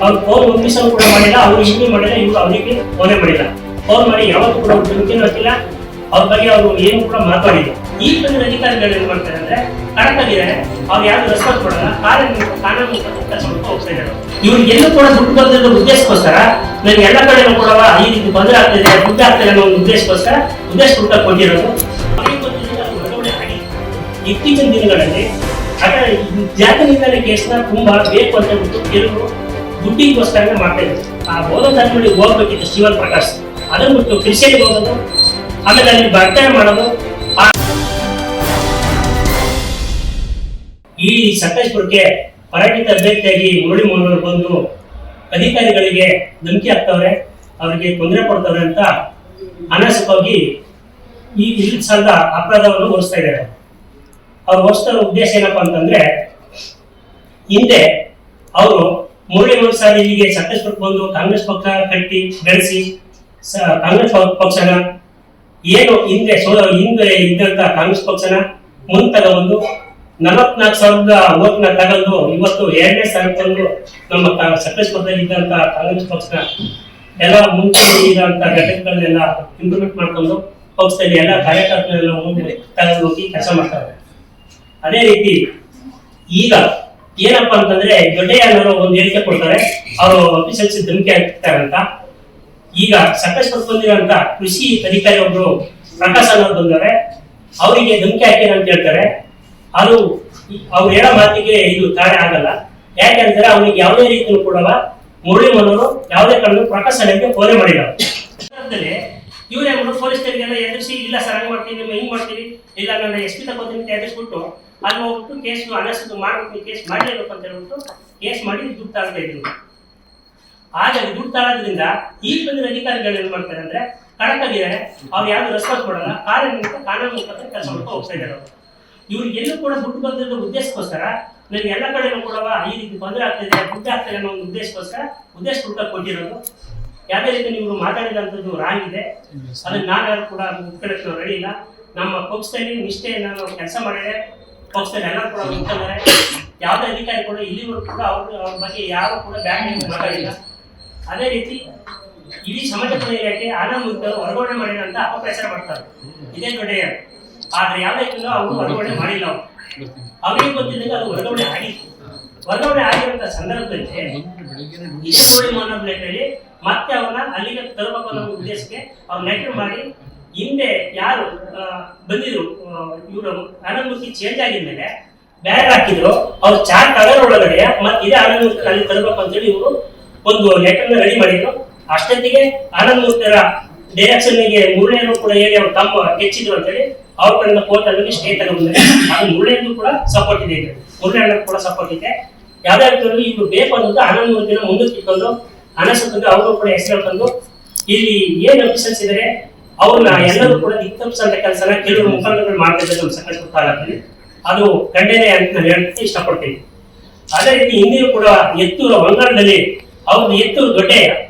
ಅವ್ರು ಫೋನ್ ಒಂದಿವಸ ಕೂಡ ಮಾಡಿಲ್ಲ, ಅವ್ರು ಇನ್ನೂ ಮಾಡಿಲ್ಲ, ಇವ್ರು ಅವರಿಗೆ ಫೋನೇ ಮಾಡಿಲ್ಲ. ಫೋನ್ ಮಾಡಿ ಯಾವತ್ತೂ ಕೂಡ ಧಮಕಿನೂ ಹಾಕಿಲ್ಲ, ಅವ್ರ ಬಗ್ಗೆ ಅವರು ಏನು ಕೂಡ ಮಾತಾಡಿಲ್ಲ. ಈ ಬಂದಿನ ಅಧಿಕಾರಿಗಳು ಏನ್ ಮಾಡ್ತಾರೆ ಅಂದ್ರೆ ಕಡಕ್ಟಾಗಿದ್ದಾರೆ, ಅವ್ರು ಯಾರು ರೆಸ್ಪಾನ್ಸ್ ಕೊಡಲ್ಲ, ಕಾನೂನು ಕೆಲಸ ಹೋಗ್ತಾ ಇದ್ದಾರೆ. ಇವ್ರಿಗೆ ಎಲ್ಲೂ ಕೂಡ ದುಡ್ಡು ಬಂದಿರೋ ಉದ್ದೇಶಕ್ಕೋಸ್ಕರ ನನಗೆ ಎಲ್ಲ ಕಡೆನೂ ಕೂಡ ಈ ರೀತಿ ತೊಂದರೆ ಆಗ್ತಿದೆ, ದುಡ್ಡು ಆಗ್ತಿದೆ ಅನ್ನೋ ಒಂದು ಉದ್ದೇಶಕ್ಕೋಸ್ಕರ ಉದ್ದೇಶ ಕೊಟ್ಟಿರೋದು. ಇತ್ತೀಚಿನ ದಿನಗಳಲ್ಲಿ ಜಾತಿನಿಂದಲೇ ಕೇಸ್ನ ತುಂಬಾ ಬೇಕು ಅಂತ ಬಿಟ್ಟು ಕೆಲವರು ದುಡ್ಡಿಗೋಸ್ಕರ ಮಾಡ್ತಾ ಇದ್ರು. ಆ ಹೋದ ತರಬೇತಿ ಹೋಗ್ಬೇಕಿತ್ತು ಶಿವನ್ ಪ್ರಕಾಶ್, ಅದನ್ನು ಬಿಟ್ಟು ಕೃಷಿಯಲ್ಲಿ ಹೋಗೋದು, ಆಮೇಲೆ ಅಲ್ಲಿ ಬರ್ತನೆ ಮಾಡೋದು. ಈ ಸಕಲೇಶಪುರಕ್ಕೆ ಪರಾಜಿತ ಅಭ್ಯರ್ಥಿಯಾಗಿ ಮುರಳಿ ಮೋಹನ್ ಬಂದು ಅಧಿಕಾರಿಗಳಿಗೆ ಧಮಕಿ ಹಾಕ್ತವ್ರೆ, ಅವರಿಗೆ ತೊಂದರೆ ಕೊಡ್ತವ್ರೆ ಅಂತ ಅನಾವಶ್ಯಕವಾಗಿ ಈ ಸಲದ ಅಪರಾಧವನ್ನು ಹೊರಿಸ್ತಾ ಇದ್ದಾರೆ. ಅವ್ರು ಹೊರಿಸ್ತಾ ಉದ್ದೇಶ ಏನಪ್ಪಾ ಅಂತಂದ್ರೆ, ಹಿಂದೆ ಅವರು ಮುರಳಿ ಮೋಹನ್ ಸರ್ ಇಲ್ಲಿಗೆ ಸಕಲೇಶಪುರಕ್ಕೆ ಬಂದು ಕಾಂಗ್ರೆಸ್ ಪಕ್ಷ ಕಟ್ಟಿ ಬೆಳೆಸಿ ಕಾಂಗ್ರೆಸ್ ಪಕ್ಷನ ಏನು ಹಿಂದೆ ಇದ್ದಂತ ಕಾಂಗ್ರೆಸ್ ಪಕ್ಷನ ಮುಂದೆ ತಗೊಂಡು 44,000 ಓಟ್ನ ತಗೊಂಡು ಇವತ್ತು 2ನೇ ಸ್ಥಾನಕ್ಕೆ ಬಂದು ನಮ್ಮ ಸಕಲೇಶಪುರದಲ್ಲಿ ಇದ್ದಂತ ಕಾಂಗ್ರೆಸ್ ಪಕ್ಷನ ಎಲ್ಲ ಮುಂಚೆ ಇದ್ದಂತ ಘಟಕಗಳನ್ನೆಲ್ಲ ಇಂಪ್ಲಿಮೆಂಟ್ ಮಾಡ್ಕೊಂಡು ಪಕ್ಷದಲ್ಲಿ ಎಲ್ಲ ಕಾರ್ಯಕರ್ತರೆಲ್ಲ ತಗೊಂಡು ಹೋಗಿ ಕೆಲಸ ಮಾಡ್ತಾರೆ. ಅದೇ ರೀತಿ ಈಗ ಏನಪ್ಪಾ ಅಂತಂದ್ರೆ ದೊಡ್ಡಯ್ಯ ಅನ್ನೋರು ಒಂದು ಹೇಳಿಕೆ ಕೊಡ್ತಾರೆ, ಅವರು ಅಫಿಷಿಯಲ್ಸ್ ಧಮಕಿ ಹಾಕ್ತಾರಂತ. ಈಗ ಸಕಲೇಶಪುರಕ್ಕೆ ಬಂದಿರೋಂತ ಕೃಷಿ ಅಧಿಕಾರಿ ಒಬ್ರು ಪ್ರಕಾಶ್ ಅನ್ನೋರು ಬಂದವ್ರೆ, ಅವರಿಗೆ ಧಮಕಿ ಹಾಕಿರ ಅಂತ ಹೇಳ್ತಾರೆ. ಅದು ಅವ್ರು ಹೇಳೋ ಮಾತಿಗೆ ಇದು ತಾಳೆ ಆಗಲ್ಲ. ಯಾಕೆಂದ್ರೆ ಅವ್ರಿಗೆ ಯಾವುದೇ ರೀತಿಯೂ ಕೂಡ ಮುರಳಿ ಮೋಹನ್ ಯಾವುದೇ ಕಾರಣ ಪ್ರಕಾಶ್ ಅನ್ನೋಕ್ಕೆ ಫೋನ್ ಮಾಡಿಲ್ಲ. ಇವರೇ ಪೊಲೀಸ್ ಸ್ಟೇಷನ್ಗೆಲ್ಲ ಎದುರಿಸಿ, ಇಲ್ಲ ಸರ್ ಹಂಗ್ ಮಾಡ್ತೀವಿ, ಹಿಂಗ್ ಮಾಡ್ತೀವಿ, ಇಲ್ಲ ನನ್ನ SP ತಗೋತೀನಿ ಅಂತ ಎದುರಿಸ್ಬಿಟ್ಟು ಅಲ್ಲಿ ಹೋಗ್ಬಿಟ್ಟು ಕೇಸ್ ಅನಸ್ತು ಮಾಡ್ಬಿಟ್ಟು ಕೇಸ್ ಮಾಡಲೇಬೇಕು ಅಂತ ಹೇಳ್ಬಿಟ್ಟು ಕೇಸ್ ಮಾಡಿ ದುಡ್ಡು ತಾಳ್ತಾ ಇದ್ರು. ಹಾಗಾಗಿ ದುಡ್ಡು ತಾಳೋದ್ರಿಂದ ಈ ಬಂದಿನ ಅಧಿಕಾರಿಗಳು ಏನ್ ಮಾಡ್ತಾರೆ ಅಂದ್ರೆ ಕಡಕ್ಟಾಗಿದ್ದಾರೆ, ಅವ್ರು ಯಾವ್ದು ರೆಸ್ಪಾನ್ಸ್ ಕೊಡಲ್ಲ, ಕಾನೂನು ಮುಖಾಂತರ ಕೆಲಸ ಮಾಡ್ಕೊಂಡು ಹೋಗ್ತಾ ಇದ್ದಾರೆ. ಇವ್ರಿಗೆ ಎಲ್ಲೂ ಕೂಡ ದುಡ್ಡು ಬಂದಿರೋ ಉದ್ದೇಶಕ್ಕೋಸ್ಕರ ನನಗೆ ಎಲ್ಲ ಕಡೆನೂ ಕೂಡ ಈ ರೀತಿ ತೊಂದರೆ ಆಗ್ತಿದೆ, ದುಡ್ಡು ಆಗ್ತಿದೆ ಅನ್ನೋ ಒಂದು ಉದ್ದೇಶ ಕೊಟ್ಟಿರೋದು. ಯಾವುದೇ ರೀತಿ ನೀವು ಮಾತಾಡಿದಂಥದ್ದು ರಾಂಗ್ ಇದೆ, ಅದನ್ನ ನಾವ್ಯಾರು ಕೂಡ ಮುಖ್ಯಕ್ಕೆ ರೆಡಿ ಇಲ್ಲ. ನಮ್ಮ ಪಕ್ಷದಲ್ಲಿ ನಿಷ್ಠೆಯನ್ನು ನಾವು ಕೆಲಸ ಮಾಡಿದ್ರೆ ಪಕ್ಷದಲ್ಲಿ ಎಲ್ಲ ಕೂಡ ಮುಖ್ಯಂದರೆ ಯಾವುದೇ ಅಧಿಕಾರಿ ಕೂಡ ಇಲ್ಲಿವರೆಗೂ ಕೂಡ ಅವ್ರ ಬಗ್ಗೆ ಯಾರು ಕೂಡ ಬ್ಯಾಕ್ ಮಾತಾಡಿಲ್ಲ. ಅದೇ ರೀತಿ ಇಡೀ ಸಮಾಜ ಕಲ್ಯಾಣ ಇಲಾಖೆ ಆನಂದ ಹೊರಗಡೆ ಮಾಡಿಲ್ಲ ಅಂತ ಅಪಪ್ರಚಾರ ಮಾಡ್ತಾರೆ, ಇದೇ ದೊಡ್ಡಯ್ಯ. ಆದ್ರೆ ಯಾವುದೇ ಅವರು ಹೊರಗಡೆ ಮಾಡಿಲ್ಲ, ಅವ್ರಿಗೆ ಗೊತ್ತಿದ್ದಾಗ ಅದು ಹೊರಗಡೆ ಆಗಿತ್ತು. ಹೊರಗಡೆ ಆಗಿರುವಂತ ಸಂದರ್ಭದಲ್ಲಿ ಮುರಳಿ ಮೋಹನ್ ಲೆಟಲ್ಲಿ ಮತ್ತೆ ಅವ್ರನ್ನ ಅಲ್ಲಿಗೆ ತರಬೇಕು ಅನ್ನೋ ಉದ್ದೇಶಕ್ಕೆ ಅವ್ರು ಲೆಟರ್ ಮಾಡಿ ಹಿಂದೆ ಯಾರು ಬಂದಿದ್ರು ಇವರು ಆನಂದಮೂರ್ತಿ ಚೇಂಜ್ ಆಗಿದ್ಮೇಲೆ ಬೇರೆ ಹಾಕಿದ್ರು, ಅವ್ರು ಚಾರ್ಟ್ ಕಲರ್ ಒಳಗಡೆ ಮತ್ತೆ ಇದೇ ಆನಂದಮೂರ್ತಿ ಅಲ್ಲಿ ತರಬೇಕು ಅಂತೇಳಿ ಇವರು ಒಂದು ಲೆಟರ್ನ ರೆಡಿ ಮಾಡಿದ್ರು. ಅಷ್ಟೊತ್ತಿಗೆ ಆನಂದಮೂರ್ತಿಯರ ಡೈರೆಕ್ಷನ್ಗೆ ಮುರಳಿಯನ್ನು ಕೂಡ ಹೇಳಿ ಅವ್ರು ತಮ್ಮ ಹೆಚ್ಚಿದ್ರು ಅಂತೇಳಿ ಅವ್ರ ಕಡೆಯಿಂದ ಕೋರ್ಟ್ ಅಲ್ಲಿ ಸ್ಟೇ ತಗೊಂಡ್ರೆ ಅದು ಮುರಳಿಯನ್ನು ಕೂಡ ಸಪೋರ್ಟ್ ಇದೆ, ಮುರಳಿ ಕೂಡ ಸಪೋರ್ಟ್ ಇದೆ. ಯಾವ್ದೇ ರೀತಿಯಲ್ಲಿ ಇವ್ರು ಬೇಕು ಅನ್ನೋದು ಆನಂದಮೂರ್ತಿನ ಮುಂದಕ್ಕೆ ಇಟ್ಕೊಂಡು ಅನಸುತ್ತಂದ್ರೆ ಅವರು ಕೂಡ ಹೆಸರು ತಂದು ಇಲ್ಲಿ ಏನ್ ಅಫಿಷಿಯಲ್ಸ್ ಇದ್ದಾರೆ ಅವ್ರನ್ನ ಎಲ್ಲರೂ ಕೂಡ ದಿಕ್ತಪ್ಪಿಸಂತ ಕೆಲಸನ ಕೆಲವರು ಮುಖಂಡಗಳು ಮಾಡ್ತಾ ಇದ್ದಾರೆ ನಮ್ಮ ಸಕಲೇಶಪುರ ತಾಲೂಕಲ್ಲಿ. ಅದು ಖಂಡನೆ ಅಂತ ನಾನು ಹೇಳಕ್ಕೆ ಇಷ್ಟಪಡ್ತೀನಿ. ಅದೇ ರೀತಿ ಹಿಂದಿಯೂ ಕೂಡ ಎತ್ತೂರ ವಂಗಾಳದಲ್ಲಿ ಅವ್ರದ್ದು ಎತ್ತೂರು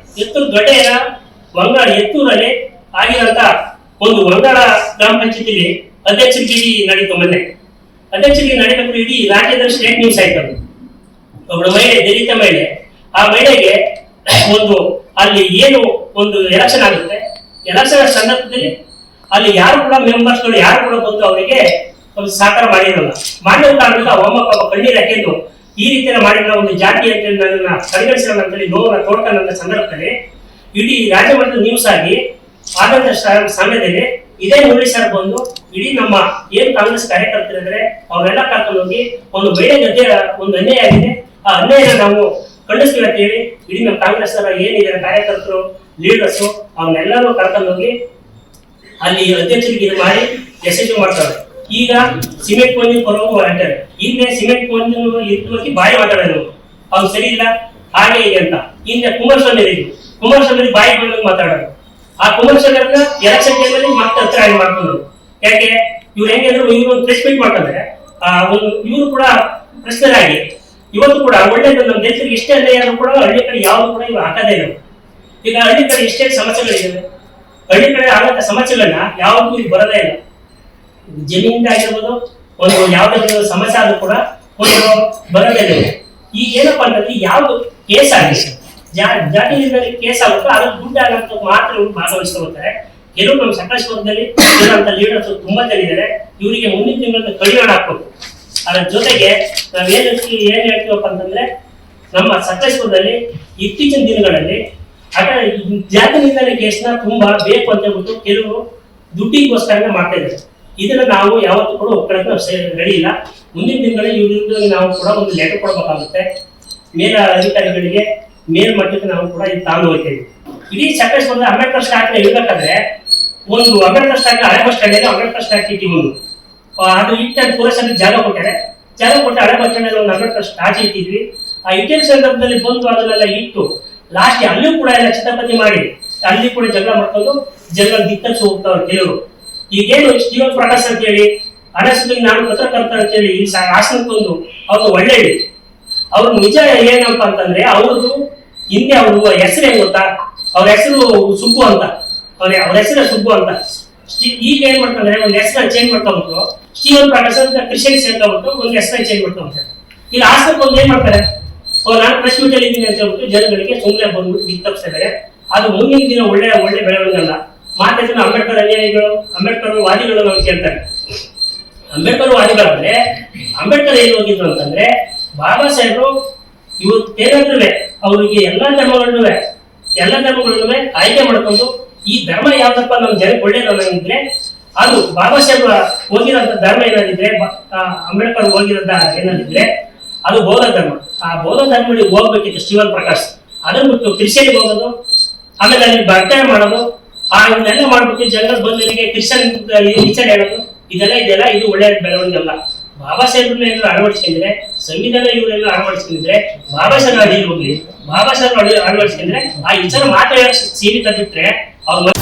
ದೊಡ್ಡೆಯ ವಂಗಾಳ ಎತ್ತೂರಲ್ಲಿ ಆಗಿರೋಂತ ಒಂದು ವಂಗಾಳ ಗ್ರಾಮ ಪಂಚಾಯತಿಲಿ ಅಧ್ಯಕ್ಷಗಿರಿ ನಡೀತು. ಮೊನ್ನೆ ಅಧ್ಯಕ್ಷಗಿರಿ ನಡೀಬೇಕು, ಇಡೀ ರಾಜ್ಯದಲ್ಲಿ ಸ್ಟೇಟ್ ನ್ಯೂಸ್ ಆಯ್ತು. ಒಬ್ಬಳು ಮಹಿಳೆ, ದಲಿತ ಮಹಿಳೆ, ಆ ಮಹಿಳೆಗೆ ಒಂದು ಅಲ್ಲಿ ಏನು ಒಂದು ಎಲೆಕ್ಷನ್ ಆಗುತ್ತೆ, ಎಲೆಕ್ಷನ್ ಸಂದರ್ಭದಲ್ಲಿ ಅಲ್ಲಿ ಯಾರು ಕೂಡ ಮೆಂಬರ್ಸ್ಗಳು ಯಾರು ಕೂಡ ಬಂದು ಅವರಿಗೆ ಒಂದು ಸಹಕಾರ ಮಾಡಿರಲ್ಲ. ಮಾಡಿದ ಕಾರಣದಿಂದ ಒಮ್ಮಪ್ಪ ಕಣ್ಣೀರು ಹಾಕಿದ್ದು ಈ ರೀತಿಯ ಮಾಡಿರೋ ಒಂದು ಜಾತಿ ಅಂತೇಳಿ ನನ್ನ ಪರಿಗಣಿಸೋಣ ಅಂತೇಳಿ ನೋವನ್ನ ತೋಡ್ಕೊಂಡ ಸಂದರ್ಭದಲ್ಲಿ ಇಡೀ ರಾಜ್ಯ ಮಟ್ಟದ ನ್ಯೂಸ್ ಆಗಿ ಆದಂತ ಸಮಯದಲ್ಲಿ ಇದೇ ಮುರಳಿ ಸರ್ ಬಂದು ಇಡೀ ನಮ್ಮ ಏನ್ ಕಾಂಗ್ರೆಸ್ ಕಾರ್ಯಕರ್ತರಿದ್ರೆ ಅವರೆಲ್ಲ ಕರ್ಕೊಂಡು ಹೋಗಿ ಒಂದು ಮಹಿಳೆಗೆ ಒಂದು ಅನ್ಯಾಯ ಆಗಿದೆ, ಆ ಅನ್ಯಾಯನ ನಾವು ಖಂಡಿಸ್ತೀವಿ ಅಂತ ಹೇಳಿ ಇಡೀ ನಮ್ಮ ಕಾಂಗ್ರೆಸ್ ಏನಿದ್ದಾರೆ ಕಾರ್ಯಕರ್ತರು ಲೀಡರ್ಸು ಅವನ್ನೆಲ್ಲರೂ ಕರ್ಕೊಂಡು ಹೋಗಿ ಅಲ್ಲಿ ಅಧ್ಯಕ್ಷರಿಗೆ ಮಾಡಿ ಯಶಸ್ವಿ ಮಾಡ್ತಾರೆ. ಈಗ ಸಿಮೆಂಟ್ ಮಂದಿನ ಪರವಾಗಿ ಹೊರಟಾರೆ, ಹಿಂದೆ ಸಿಮೆಂಟ್ ಮಂದಿನ ಇದ್ದವಾಗಿ ಬಾಯಿ ಮಾತಾಡೋದು ಅವ್ರು ಸರಿ ಇಲ್ಲ ಹಾಗೆ ಇದೆ ಅಂತ. ಹಿಂದೆ ಕುಮಾರಸ್ವಾಮಿ ಬಾಯಿ ಬಂದಾಗ ಮಾತಾಡೋದು, ಆ ಕುಮಾರಸ್ವಾಮಿ ಎಲೆಕ್ಷನ್ ಟೈಮಲ್ಲಿ ಮತ್ತೆ ಹತ್ರ ಮಾಡ್ಕೊಂಡ್ರು. ಯಾಕೆ ಇವ್ರು ಹೆಂಗಂದ್ರೆ ಇವ್ರು ಒಂದು ಪ್ರೆಸ್ ಮೀಟ್ ಮಾಡ್ಕೊಂಡ್ರೆ ಇವರು ಕೂಡ ಪ್ರಶ್ನೆರಾಗಿ ಇವತ್ತು ಕೂಡ ಒಳ್ಳೆದು ನಮ್ಮ ದೇಶಕ್ಕೆ ಇಷ್ಟೇ ಅಲ್ಲ ಕೂಡ ಹಳ್ಳಿ ಕಡೆ ಯಾವ್ದು ಕೂಡ ಇವ್ರು ಹಾಕದೇ ಇಲ್ಲ. ಈಗ ಹಳ್ಳಿ ಕಡೆ ಎಷ್ಟೇ ಸಮಸ್ಯೆಗಳಿದ್ದಾವೆ, ಹಳ್ಳಿ ಕಡೆ ಆಗಂತ ಸಮಸ್ಯೆಗಳನ್ನ ಯಾವ್ದು ಈಗ ಬರೋದೇ ಇಲ್ಲ. ಜಮೀನಿಂದ ಆಗಿರ್ಬೋದು, ಒಂದು ಯಾವ್ದಾದ್ರು ಸಮಸ್ಯೆ ಆದ್ರೂ ಕೂಡ ಒಂದು ಬರೋದೇ ಇಲ್ಲ. ಈಗ ಏನಪ್ಪಾ ಅಂತಂದ್ರೆ ಯಾವ್ದು ಕೇಸ್ ಆಗಿದೆ ಜಾತಿ ನಿರ್ಣಯ ಕೇಸ್ ಆಗುತ್ತೆ, ಅದ್ರ ದುಡ್ಡು ಆಗಂತ ಮಾತ್ರ ಇವ್ರು ಭಾಗವಹಿಸ್ಕೊಳ್ತಾರೆ. ಕೆಲವು ನಮ್ಮ ಸಕಲೇಶ್ಪುರದಲ್ಲಿ ಇರುವಂತ ಲೀಡರ್ಸ್ ತುಂಬಾ ಜನ ಇದ್ದಾರೆ. ಇವರಿಗೆ ಮುಂದಿನ ತಿಂಗಳಲ್ಲಿ ಕಡಿವಾಣ ಹಾಕ್ಬೇಕು. ಅದರ ಜೊತೆಗೆ ಏನ್ ಹೇಳ್ತೀವಪ್ಪ ಅಂತಂದ್ರೆ, ನಮ್ಮ ಸಕಲೇಶ್ಪುರದಲ್ಲಿ ಇತ್ತೀಚಿನ ದಿನಗಳಲ್ಲಿ ಜಾತಿ ನಿರ್ಣಯ ಕೇಸ್ನ ತುಂಬಾ ಬೇಕು ಅಂತ ಹೇಳ್ಬಿಟ್ಟು ಕೆಲವರು ದುಡ್ಡಿಗೋಸ್ಕರ ಮಾಡ್ತಾ ಇದ್ದಾರೆ. ಇದನ್ನ ನಾವು ಯಾವತ್ತೂ ಕೂಡ ಒಪ್ಕೊಳ್ಳೋಕೆ ರೆಡಿ ಇಲ್ಲ. ಮುಂದಿನ ದಿನಗಳಲ್ಲಿ ಇವ್ರ ನಾವು ಕೂಡ ಒಂದು ಲೆಟರ್ ಕೊಡಬೇಕಾಗುತ್ತೆ ಮೇಲ ಅಧಿಕಾರಿಗಳಿಗೆ, ಮೇಲ್ಮಟ್ಟಕ್ಕೆ ನಾವು ಕೂಡ ಇದು ತಾಂಡು ಹೋಗ್ತೇವೆ. ಇಡೀ ಸಕಲೇಶ್ಪುರದ ಅಂಬೇಡ್ಕರ್ ಸ್ಟಾಕ್ ಇರ್ಬೇಕಾದ್ರೆ ಒಂದು ಅಂಬೇಡ್ಕರ್ ಸ್ಟಾಕ್ ಹಳೆ ಬಸ್ ಸ್ಟ್ಯಾಂಡ್ ಅಂಬೇಡ್ಕರ್ ಸ್ಟಾಕ್ ಇಟ್ಟು ಒಂದು ಅದು ಇಟ್ಟು ಪುರಸಭೆ ಜಾಗ ಕೊಟ್ಟಾರೆ. ಜಾಗ ಕೊಟ್ಟು ಹಳೆ ಬಸ್ ಸ್ಟ್ಯಾಂಡ್ ಒಂದು ಅಂಬೇಡ್ಕರ್ ಸ್ಟಾಚ್ ಇಟ್ಟಿದ್ವಿ. ಆ ಇಟ್ಟಿನ ಸಂದರ್ಭದಲ್ಲಿ ಬಂದು ಅದನ್ನೆಲ್ಲ ಇಟ್ಟು ಲಾಸ್ಟ್ ಅಲ್ಲೂ ಕೂಡ ಎಲ್ಲ ಚಿತ್ರಪತಿ ಮಾಡಿ ಅಲ್ಲಿ ಕೂಡ ಜಗಳ ಮಾಡ್ಕೊಂಡು ಜಗಳ ದಿಕ್ಕಚ್ಚು ಹೋಗ್ತಾವ್ರು ಕೆಲವರು. ಈಗೇನು ಸ್ಟೀವನ್ ಪ್ರಕಾಶ್ ಅಂತ ಹೇಳಿ ಅನಸುತ್ತಿಗೆ ನಾನು ಪತ್ರಕರ್ತ ಅಂತ ಹೇಳಿ ಈ ಹಾಸನಕ್ಕೊಂದು ಅವ್ರು ಒಳ್ಳೆ ಅವ್ರ ನಿಜ ಏನಪ್ಪ ಅಂತಂದ್ರೆ ಅವ್ರದ್ದು ಹಿಂದೆ ಅವ್ರ ಹೆಸರು ಏನ್ ಗೊತ್ತಾ, ಅವ್ರ ಹೆಸರು ಸುಬ್ಬು ಅಂತ, ಅವ್ರ ಹೆಸರು ಸುಬ್ಬು ಅಂತ. ಈಗ ಏನ್ ಮಾಡ್ತಾರೆ, ಒಂದ್ ಹೆಸರನ್ನ ಚೇಂಜ್ ಮಾಡ್ಕೊಂಡ್ಬಿಟ್ಟು ಸ್ಟೀವನ್ ಪ್ರಕಾಶ್ ಅಂತ ಕ್ರಿಶ್ಚಿಯನ್ ಸೇರ್ಕೊಂಡ್ಬಿಟ್ಟು ಒಂದ್ ಹೆಸರನ್ನ ಚೇಂಜ್ ಮಾಡ್ಕೊಂಡ್ಬಿಡ್ತಾರೆ. ಇಲ್ಲಿ ಹಾಸನಕ್ಕೆ ಒಂದು ಏನ್ ಮಾಡ್ತಾರೆ, ನಾನು ಪ್ರೆಸ್ ಮೀಟ್ ಅಲ್ಲಿ ಇದ್ದೀನಿ ಅಂತ ಹೇಳ್ಬಿಟ್ಟು ಜನಗಳಿಗೆ ಸುಮ್ಮನೆ ಬಂದ್ಬಿಟ್ಟು ದಿಕ್ತಪ್ಪಿಸ್ತಾ ಇದ್ದಾರೆ. ಅದು ಮುಂದಿನ ದಿನ ಒಳ್ಳೆ ಬೆಳವಣಿಗೆಲ್ಲ ಮಾತಾಡಿದ್ರೆ ಅಂಬೇಡ್ಕರ್ ಅನುಯಾಯಿಗಳು, ಅಂಬೇಡ್ಕರ್ ವಾದಿಗಳು ನಾವು ಕೇಳ್ತಾರೆ. ಅಂಬೇಡ್ಕರ್ ವಾದಿಗಳಂದ್ರೆ ಅಂಬೇಡ್ಕರ್ ಏನ್ ಹೋಗಿದ್ರು ಅಂತಂದ್ರೆ, ಬಾಬಾ ಸಾಹೇಬರು ಇವತ್ತು ಏನಾದ್ರೂ ಅವರಿಗೆ ಎಲ್ಲಾ ಧರ್ಮಗಳನ್ನು ಆಯ್ಕೆ ಮಾಡ್ಕೊಂಡು ಈ ಧರ್ಮ ಯಾವ್ದಪ್ಪ ನಮ್ಮ ಜನಕ್ಕೆ ಒಳ್ಳೇದನ್ನಿದ್ರೆ ಅದು ಬಾಬಾ ಸಾಹೇಬ್ ಹೋಗಿರೋಂಥ ಧರ್ಮ ಏನಾದಿದ್ರೆ, ಅಂಬೇಡ್ಕರ್ ಹೋಗಿರೋದ ಏನಾದಿದ್ರೆ ಅದು ಬೌದ್ಧ ಧರ್ಮ. ಆ ಬೌದ್ಧ ಧರ್ಮಗಳಿಗೆ ಹೋಗ್ಬೇಕಿತ್ತು ಸ್ಟೀವನ್ ಪ್ರಕಾಶ್. ಅದನ್ನ ಬಿಟ್ಟು ಕ್ರಿಶ್ಚಿಯನ್ಗೆ ಹೋಗೋದು, ಆಮೇಲೆ ಅಲ್ಲಿ ಬರ್ತಡೇ ಮಾಡೋದು, ಇದನ್ನೆಲ್ಲ ಮಾಡ್ಬಿಟ್ಟು ಜನರ ಬಂದವರಿಗೆ ಕ್ರಿಶ್ಚಿಯನ್ ವಿಚಾರ ಹೇಳೋದು, ಇದೆಲ್ಲ ಇದು ಒಳ್ಳೆಯ ಬೆಳವಣಿಗೆ ಅಲ್ಲ. ಬಾಬಾ ಸಾಹೇಬ್ರನ್ನ ಏನಾದ್ರು ಅಳವಡಿಸ್ಕೊಂಡ್ರೆ, ಸಂವಿಧಾನ ಇವರೆಲ್ಲ ಅಳವಡಿಸ್ಕೊಂಡ್ರೆ, ಬಾಬಾ ಸಾಹೇಬ್ ಅಡಿ ಹೋಗ್ಲಿ, ಬಾಬಾ ಸಾಹೇಬ್ ಅಳವಡಿಸ್ಕೊಂಡ್ರೆ ಆ ವಿಚಾರ ಮಾತಾಡೋ ಸೀಮಿತ ಬಿಟ್ರೆ ಅವ್ರ